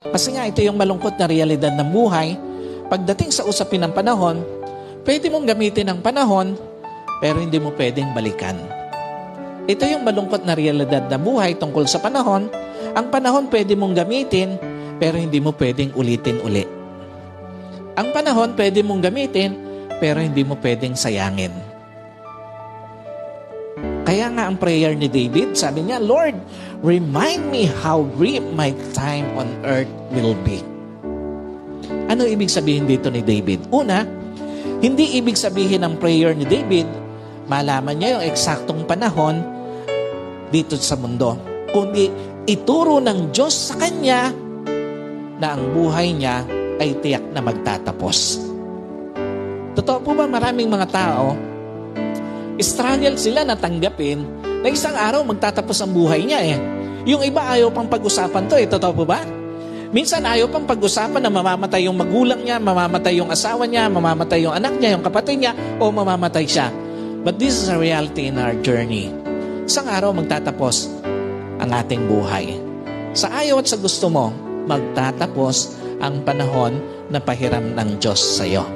Kasi nga ito yung malungkot na realidad ng buhay. Pagdating sa usapin ng panahon, pwede mong gamitin ang panahon, pero hindi mo pwedeng balikan. Ito yung malungkot na realidad ng buhay tungkol sa panahon. Ang panahon pwede mong gamitin, pero hindi mo pwedeng ulitin uli. Ang panahon pwede mong gamitin, pero hindi mo pwedeng sayangin. Kaya nga ang prayer ni David, sabi niya, Lord, remind me how brief my time on earth will be. Ano ibig sabihin dito ni David? Una, hindi ibig sabihin ng prayer ni David, malaman niya yung eksaktong panahon dito sa mundo. Kundi ituro ng Diyos sa kanya na ang buhay niya ay tiyak na magtatapos. Totoo po ba maraming mga tao, struggle sila na tanggapin na isang araw magtatapos ang buhay niya eh. Yung iba ayaw pang pag-usapan to eh. Totoo po ba? Minsan ayaw pang pag-usapan na mamamatay yung magulang niya, mamamatay yung asawa niya, mamamatay yung anak niya, yung kapatid niya, o mamamatay siya. But this is a reality in our journey. Isang araw magtatapos ang ating buhay. Sa ayaw at sa gusto mo, magtatapos ang panahon na pahiram ng Diyos sa iyo.